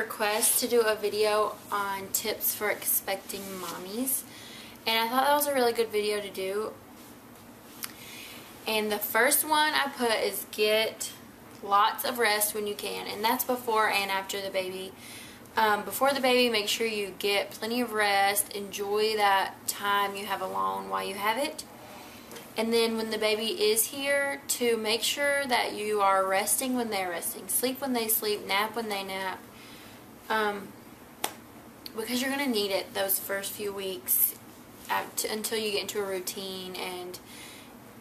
request to do a video on tips for expecting mommies, and I thought that was a really good video to do. And the first one I put is get lots of rest when you can, and that's before and after the baby. Before the baby, make sure you get plenty of rest, enjoy that time you have alone while you have it. And then when the baby is here, to make sure that you are resting when they're resting, sleep when they sleep, nap when they nap, because you're going to need it those first few weeks until you get into a routine and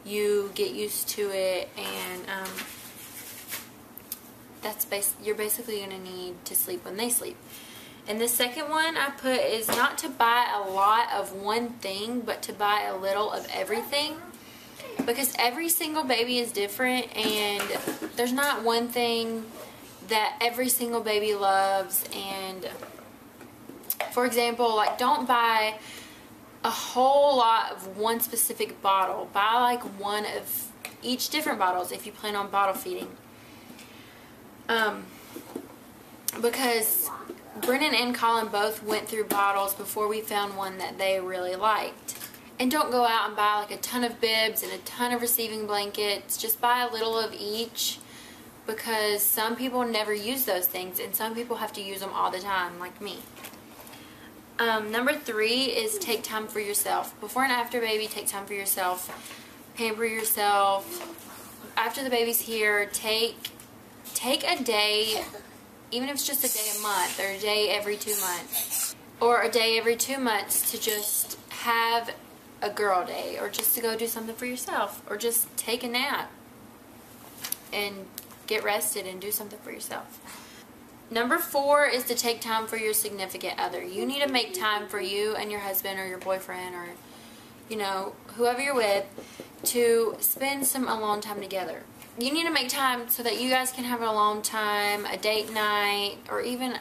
you get used to it, and you're basically going to need to sleep when they sleep. And the second one I put is not to buy a lot of one thing, but to buy a little of everything, because every single baby is different, and there's not one thing that every single baby loves. And for example, like, don't buy a whole lot of one specific bottle. Buy like one of each different bottles if you plan on bottle feeding. Because Brennan and Colin both went through bottles before we found one that they really liked. And don't go out and buy like a ton of bibs and a ton of receiving blankets. Just buy a little of each, because some people never use those things and some people have to use them all the time, like me. Number 3 is take time for yourself. Before and after baby, take time for yourself. Pamper yourself. After the baby's here, take a day, even if it's just a day a month, or a day every 2 months, or a day every 2 months, to just have a girl day, or just to go do something for yourself, or just take a nap and get rested and do something for yourself. Number 4 is to take time for your significant other. You need to make time for you and your husband or your boyfriend, or you know, whoever you're with, to spend some alone time together. You need to make time so that you guys can have an alone time, a date night, or even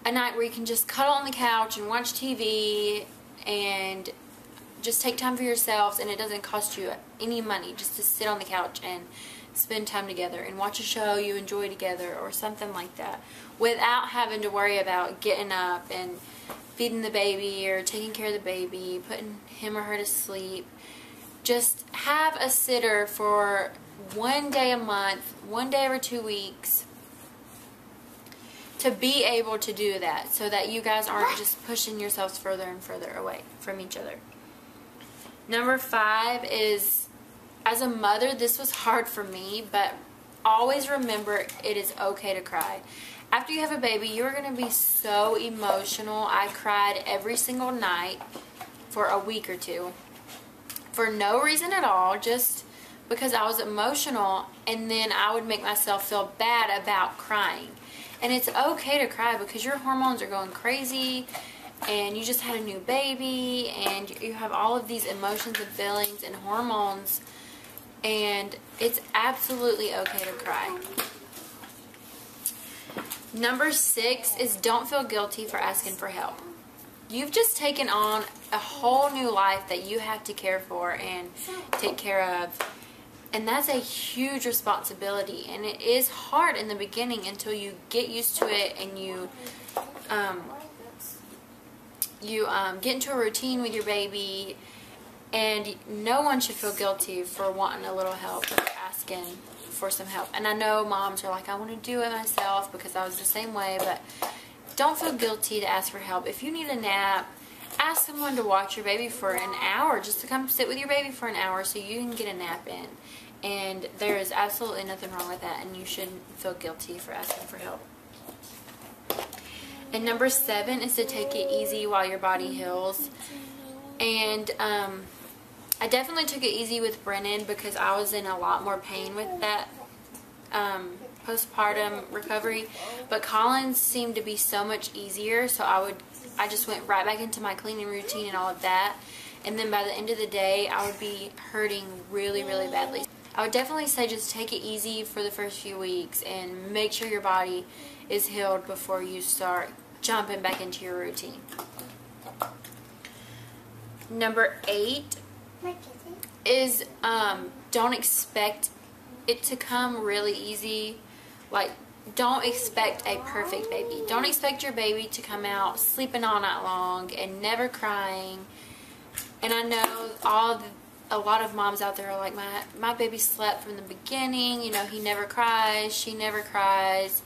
a night where you can just cuddle on the couch and watch TV and just take time for yourselves, and it doesn't cost you any money just to sit on the couch and spend time together and watch a show you enjoy together or something like that, without having to worry about getting up and feeding the baby or taking care of the baby, putting him or her to sleep. Just have a sitter for one day a month, one day every 2 weeks, to be able to do that, so that you guys aren't just pushing yourselves further and further away from each other. Number 5 is, as a mother, this was hard for me, but always remember it is okay to cry. After you have a baby, you're going to be so emotional. I cried every single night for a week or 2 for no reason at all, just because I was emotional, and then I would make myself feel bad about crying. And it's okay to cry because your hormones are going crazy, and you just had a new baby, and you have all of these emotions and feelings and hormones, and it's absolutely okay to cry. Number 6 is don't feel guilty for asking for help. You've just taken on a whole new life that you have to care for and take care of, and that's a huge responsibility, and it is hard in the beginning until you get used to it and you get into a routine with your baby. And no one should feel guilty for wanting a little help or asking for some help. And I know moms are like, I want to do it myself, because I was the same way, but don't feel guilty to ask for help. If you need a nap, ask someone to watch your baby for an hour, just to come sit with your baby for an hour so you can get a nap in. And there is absolutely nothing wrong with that, and you shouldn't feel guilty for asking for help. And number 7 is to take it easy while your body heals. And I definitely took it easy with Brennan, because I was in a lot more pain with that postpartum recovery. But Collins seemed to be so much easier, so I just went right back into my cleaning routine and all of that. And then by the end of the day, I would be hurting really, really badly. I would definitely say just take it easy for the first few weeks and make sure your body is healed before you start jumping back into your routine. Number 8 is don't expect it to come really easy. Like, don't expect a perfect baby. Don't expect your baby to come out sleeping all night long and never crying. And I know a lot of moms out there are like, my baby slept from the beginning, you know, he never cries, she never cries.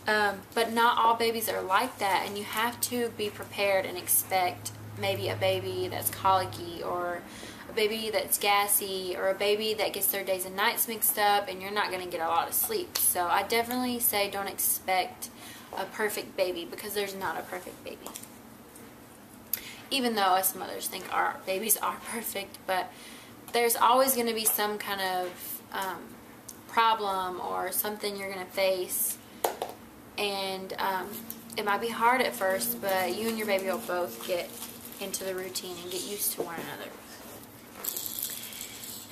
But not all babies are like that, and you have to be prepared and expect maybe a baby that's colicky, or a baby that's gassy, or a baby that gets their days and nights mixed up and you're not going to get a lot of sleep. So I definitely say don't expect a perfect baby, because there's not a perfect baby. Even though us mothers think our babies are perfect, but there's always going to be some kind of problem or something you're going to face. And it might be hard at first, but you and your baby will both get into the routine and get used to one another.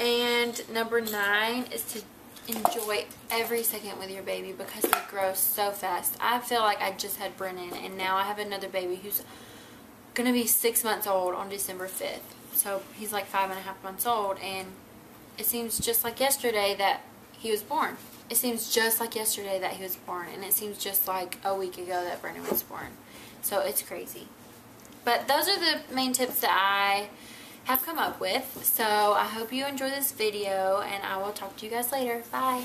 And number 9 is to enjoy every second with your baby, because they grow so fast. I feel like I just had Brennan, and now I have another baby who's going to be 6 months old on December 5th. So he's like 5.5 months old, and it seems just like yesterday that he was born. It seems just like yesterday that he was born, and it seems just like a week ago that Brennan was born. So it's crazy. But those are the main tips that I have come up with. So I hope you enjoy this video, and I will talk to you guys later. Bye.